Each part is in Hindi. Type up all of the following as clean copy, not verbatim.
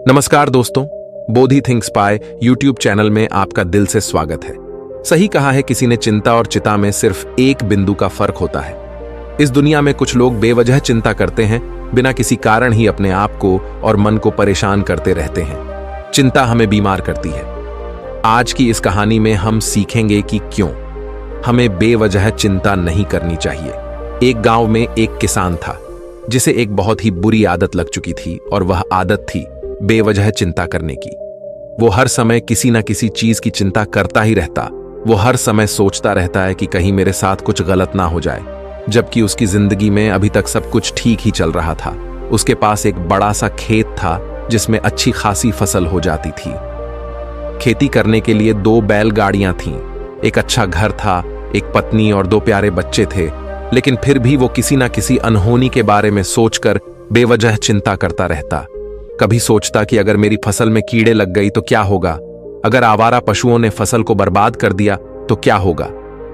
नमस्कार दोस्तों, बोधी थिंक्स पाय यूट्यूब चैनल में आपका दिल से स्वागत है। सही कहा है किसी ने, चिंता और चिता में सिर्फ एक बिंदु का फर्क होता है। इस दुनिया में कुछ लोग बेवजह चिंता करते हैं, बिना किसी कारण ही अपने आप को और मन को परेशान करते रहते हैं। चिंता हमें बीमार करती है। आज की इस कहानी में हम सीखेंगे कि क्यों हमें बेवजह चिंता नहीं करनी चाहिए। एक गांव में एक किसान था जिसे एक बहुत ही बुरी आदत लग चुकी थी, और वह आदत थी बेवजह चिंता करने की। वो हर समय किसी ना किसी चीज की चिंता करता ही रहता। वो हर समय सोचता रहता है कि कहीं मेरे साथ कुछ गलत ना हो जाए, जबकि उसकी जिंदगी में अभी तक सब कुछ ठीक ही चल रहा था। उसके पास एक बड़ा सा खेत था जिसमें अच्छी खासी फसल हो जाती थी। खेती करने के लिए 2 बैलगाड़ियां थीं, एक अच्छा घर था, एक पत्नी और 2 प्यारे बच्चे थे। लेकिन फिर भी वो किसी ना किसी अनहोनी के बारे में सोचकर बेवजह चिंता करता रहता। कभी सोचता कि अगर मेरी फसल में कीड़े लग गई तो क्या होगा, अगर आवारा पशुओं ने फसल को बर्बाद कर दिया तो क्या होगा,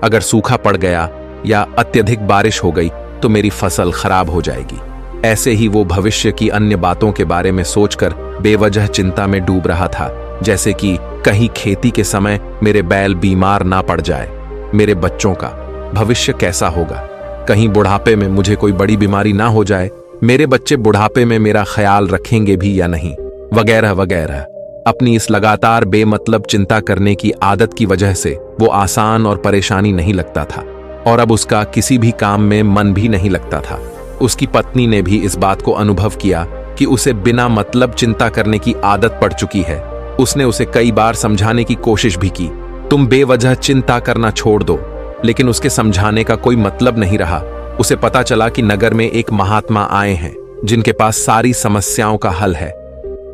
अगर सूखा पड़ गया या अत्यधिक बारिश हो गई तो मेरी फसल खराब हो जाएगी। ऐसे ही वो भविष्य की अन्य बातों के बारे में सोचकर बेवजह चिंता में डूब रहा था, जैसे कि कहीं खेती के समय मेरे बैल बीमार ना पड़ जाए, मेरे बच्चों का भविष्य कैसा होगा, कहीं बुढ़ापे में मुझे कोई बड़ी बीमारी ना हो जाए, मेरे बच्चे बुढ़ापे में मेरा ख्याल रखेंगे भी या नहीं, वगैरह वगैरह। अपनी इस लगातार बेमतलब चिंता करने की आदत की वजह से वो आसान और परेशानी नहीं लगता था, और अब उसका किसी भी काम में मन भी नहीं लगता था। उसकी पत्नी ने भी इस बात को अनुभव किया कि उसे बिना मतलब चिंता करने की आदत पड़ चुकी है। उसने उसे कई बार समझाने की कोशिश भी की, तुम बेवजह चिंता करना छोड़ दो, लेकिन उसके समझाने का कोई मतलब नहीं रहा। उसे पता चला कि नगर में एक महात्मा आए हैं जिनके पास सारी समस्याओं का हल है।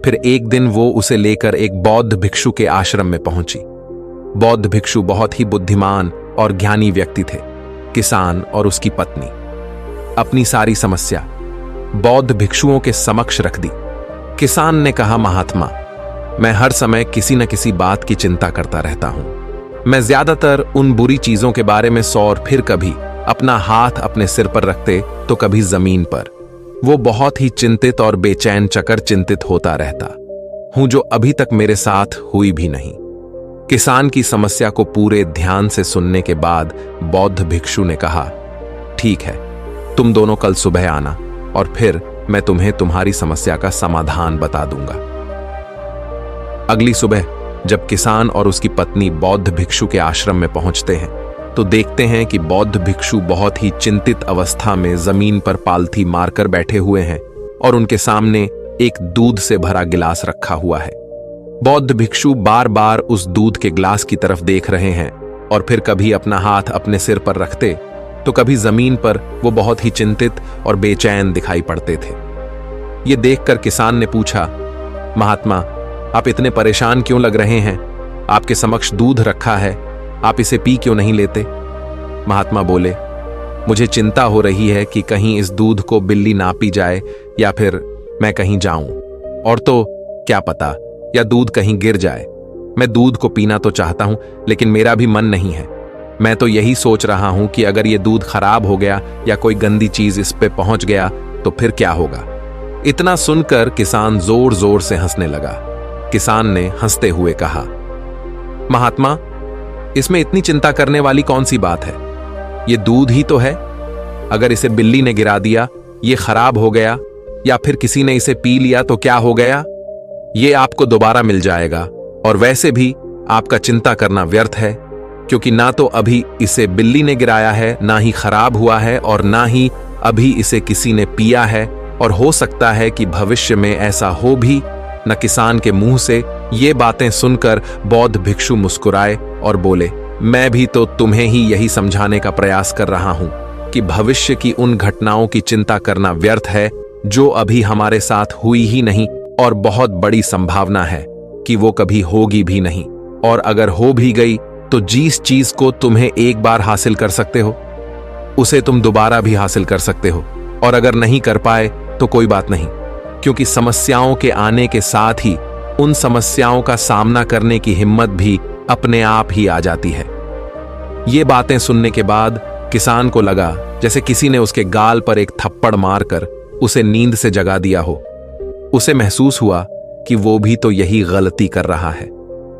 फिर एक दिन वो उसे लेकर एक बौद्ध भिक्षु के आश्रम में पहुंची। बौद्ध भिक्षु बहुत ही बुद्धिमान और ज्ञानी व्यक्ति थे। किसान और उसकी पत्नी अपनी सारी समस्या बौद्ध भिक्षुओं के समक्ष रख दी। किसान ने कहा, महात्मा, मैं हर समय किसी न किसी बात की चिंता करता रहता हूं। मैं ज्यादातर उन बुरी चीजों के बारे में और फिर कभी अपना हाथ अपने सिर पर रखते तो कभी जमीन पर। वो बहुत ही चिंतित और बेचैन चकर चिंतित होता रहता हूं, जो अभी तक मेरे साथ हुई भी नहीं। किसान की समस्या को पूरे ध्यान से सुनने के बाद बौद्ध भिक्षु ने कहा, ठीक है, तुम दोनों कल सुबह आना और फिर मैं तुम्हें तुम्हारी समस्या का समाधान बता दूंगा। अगली सुबह जब किसान और उसकी पत्नी बौद्ध भिक्षु के आश्रम में पहुंचते हैं तो देखते हैं कि बौद्ध भिक्षु बहुत ही चिंतित अवस्था में जमीन पर पालथी मारकर बैठे हुए हैं और उनके सामने एक दूध से भरा गिलास रखा हुआ है। बौद्ध भिक्षु बार बार उस दूध के गिलास की तरफ देख रहे हैं और फिर कभी अपना हाथ अपने सिर पर रखते तो कभी जमीन पर वो बहुत ही चिंतित और बेचैन दिखाई पड़ते थे। ये देखकर किसान ने पूछा, महात्मा, आप इतने परेशान क्यों लग रहे हैं? आपके समक्ष दूध रखा है, आप इसे पी क्यों नहीं लेते? महात्मा बोले, मुझे चिंता हो रही है कि कहीं इस दूध को बिल्ली ना पी जाए या फिर मैं कहीं जाऊं, और तो क्या पता, या दूध कहीं गिर जाए। मैं दूध को पीना तो चाहता हूं, लेकिन मेरा भी मन नहीं है। मैं तो यही सोच रहा हूं कि अगर ये दूध खराब हो गया या कोई गंदी चीज इस पे पहुंच गया तो फिर क्या होगा? इतना सुनकर किसान जोर जोर से हंसने लगा। किसान ने हंसते हुए कहा, महात्मा, इसमें इतनी चिंता करने वाली कौन सी बात है? ये दूध ही तो है। अगर इसे बिल्ली ने गिरा दिया, ये खराब हो गया, या फिर किसी ने इसे पी लिया तो क्या हो गया? ये आपको दोबारा मिल जाएगा, और वैसे भी आपका चिंता करना व्यर्थ है, क्योंकि ना तो अभी इसे बिल्ली ने गिराया है, ना ही खराब हुआ है, और ना ही अभी इसे किसी ने पिया है, और हो सकता है कि भविष्य में ऐसा हो भी न। किसान के मुंह से ये बातें सुनकर बौद्ध भिक्षु मुस्कुराए और बोले, मैं भी तो तुम्हें ही यही समझाने का प्रयास कर रहा हूं कि भविष्य की उन घटनाओं की चिंता करना व्यर्थ है जो अभी हमारे साथ हुई ही नहीं, और बहुत बड़ी संभावना है कि वो कभी होगी भी नहीं, और अगर हो भी गई तो जिस चीज को तुम्हें एक बार हासिल कर सकते हो उसे तुम दोबारा भी हासिल कर सकते हो, और अगर नहीं कर पाए तो कोई बात नहीं, क्योंकि समस्याओं के आने के साथ ही उन समस्याओं का सामना करने की हिम्मत भी अपने आप ही आ जाती है। ये बातें सुनने के बाद किसान को लगा जैसे किसी ने उसके गाल पर एक थप्पड़ मारकर उसे नींद से जगा दिया हो। उसे महसूस हुआ कि वो भी तो यही गलती कर रहा है।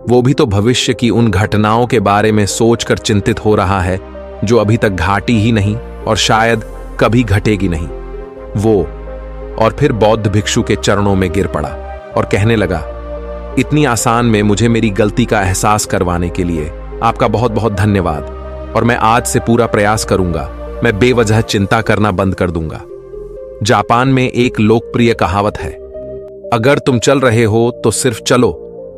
वो भी तो भविष्य की उन घटनाओं के बारे में सोचकर चिंतित हो रहा है जो अभी तक घाटी ही नहीं और शायद कभी घटेगी नहीं। वो और फिर बौद्ध भिक्षु के चरणों में गिर पड़ा और कहने लगा, इतनी आसान में मुझे मेरी गलती का एहसास करवाने के लिए आपका बहुत बहुत धन्यवाद, और मैं आज से पूरा प्रयास करूंगा, मैं बेवजह चिंता करना बंद कर दूंगा। जापान में एक लोकप्रिय कहावत है, अगर तुम चल रहे हो तो सिर्फ चलो,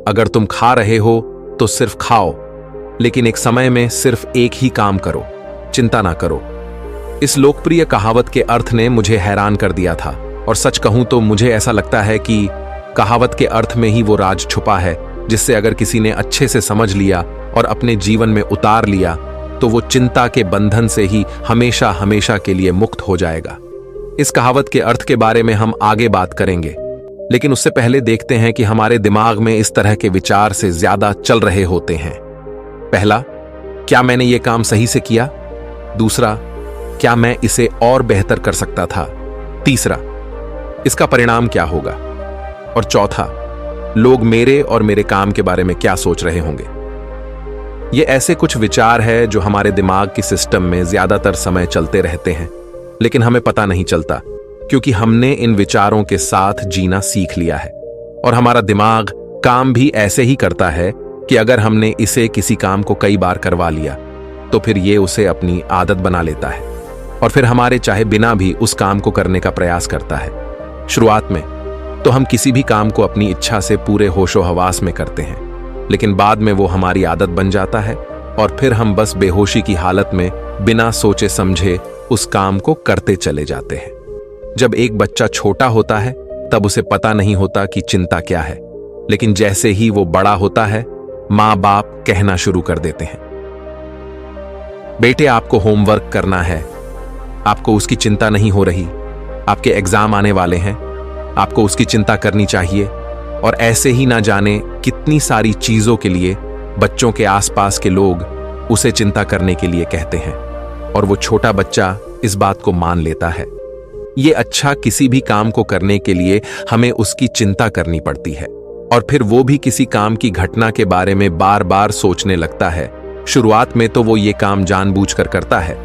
अगर तुम खा रहे हो तो सिर्फ खाओ, लेकिन एक समय में सिर्फ एक ही काम करो, चिंता ना करो। इस लोकप्रिय कहावत के अर्थ ने मुझे हैरान कर दिया था, और सच कहूं तो मुझे ऐसा लगता है कि कहावत के अर्थ में ही वो राज छुपा है जिससे अगर किसी ने अच्छे से समझ लिया और अपने जीवन में उतार लिया तो वो चिंता के बंधन से ही हमेशा हमेशा के लिए मुक्त हो जाएगा। इस कहावत के अर्थ के बारे में हम आगे बात करेंगे, लेकिन उससे पहले देखते हैं कि हमारे दिमाग में इस तरह के विचार से ज्यादा चल रहे होते हैं। पहला, क्या मैंने ये काम सही से किया? दूसरा, क्या मैं इसे और बेहतर कर सकता था? तीसरा, इसका परिणाम क्या होगा? और चौथा, लोग मेरे और मेरे काम के बारे में क्या सोच रहे होंगे? ये ऐसे कुछ विचार हैं जो हमारे दिमाग की सिस्टम में ज्यादातर समय चलते रहते हैं, लेकिन हमें पता नहीं चलता क्योंकि हमने इन विचारों के साथ जीना सीख लिया है। और हमारा दिमाग काम भी ऐसे ही करता है कि अगर हमने इसे किसी काम को कई बार करवा लिया तो फिर ये उसे अपनी आदत बना लेता है और फिर हमारे चाहे बिना भी उस काम को करने का प्रयास करता है। शुरुआत में तो हम किसी भी काम को अपनी इच्छा से पूरे होशो हवास में करते हैं, लेकिन बाद में वो हमारी आदत बन जाता है और फिर हम बस बेहोशी की हालत में बिना सोचे समझे उस काम को करते चले जाते हैं। जब एक बच्चा छोटा होता है तब उसे पता नहीं होता कि चिंता क्या है, लेकिन जैसे ही वो बड़ा होता है माँ बाप कहना शुरू कर देते हैं, बेटे आपको होमवर्क करना है, आपको उसकी चिंता नहीं हो रही, आपके एग्जाम आने वाले हैं, आपको उसकी चिंता करनी चाहिए। और ऐसे ही ना जाने कितनी सारी चीजों के लिए बच्चों के आसपास के लोग उसे चिंता करने के लिए कहते हैं और वो छोटा बच्चा इस बात को मान लेता है। ये अच्छा, किसी भी काम को करने के लिए हमें उसकी चिंता करनी पड़ती है और फिर वो भी किसी काम की घटना के बारे में बार बार सोचने लगता है। शुरुआत में तो वो ये काम जानबूझकर करता है,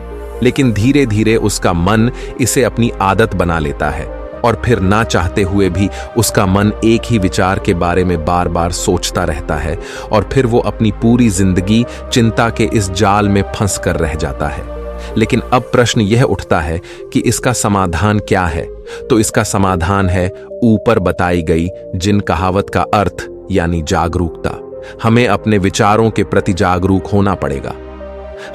लेकिन धीरे धीरे उसका मन इसे अपनी आदत बना लेता है और फिर ना चाहते हुए भी उसका मन एक ही विचार के बारे में बार बार सोचता रहता है और फिर वो अपनी पूरी जिंदगी चिंता के इस जाल में फंस कर रह जाता है। लेकिन अब प्रश्न यह उठता है कि इसका समाधान क्या है? तो इसका समाधान है ऊपर बताई गई जिन कहावत का अर्थ यानी जागरूकता। हमें अपने विचारों के प्रति जागरूक होना पड़ेगा।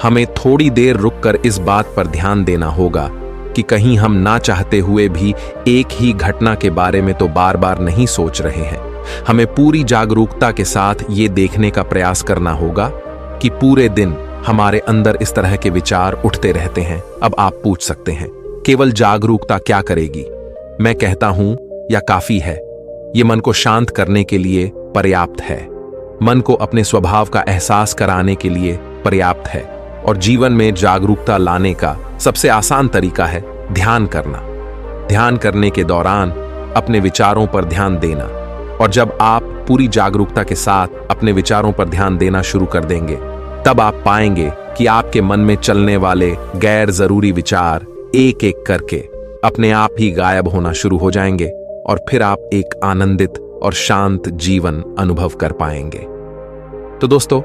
हमें थोड़ी देर रुककर इस बात पर ध्यान देना होगा कि कहीं हम ना चाहते हुए भी एक ही घटना के बारे में तो बार बार नहीं सोच रहे हैं। हमें पूरी जागरूकता के साथ ये देखने का प्रयास करना होगा कि पूरे दिन हमारे अंदर इस तरह के विचार उठते रहते हैं। अब आप पूछ सकते हैं, केवल जागरूकता क्या करेगी? मैं कहता हूं, या काफी है? ये मन को शांत करने के लिए पर्याप्त है, मन को अपने स्वभाव का एहसास कराने के लिए पर्याप्त है। और जीवन में जागरूकता लाने का सबसे आसान तरीका है ध्यान करना। ध्यान करने के दौरान अपने विचारों पर ध्यान देना, और जब आप पूरी जागरूकता के साथ अपने विचारों पर ध्यान देना शुरू कर देंगे तब आप पाएंगे कि आपके मन में चलने वाले गैर जरूरी विचार एक एक करके अपने आप ही गायब होना शुरू हो जाएंगे और फिर आप एक आनंदित और शांत जीवन अनुभव कर पाएंगे। तो दोस्तों,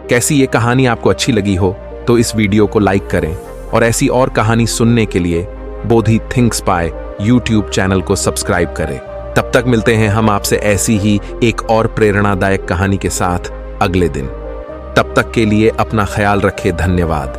कैसी ये कहानी आपको अच्छी लगी हो तो इस वीडियो को लाइक करें और ऐसी और कहानी सुनने के लिए बोधि थिंक्स बाय यूट्यूब चैनल को सब्सक्राइब करें। तब तक मिलते हैं हम आपसे ऐसी ही एक और प्रेरणादायक कहानी के साथ अगले दिन। तब तक के लिए अपना ख्याल रखें। धन्यवाद।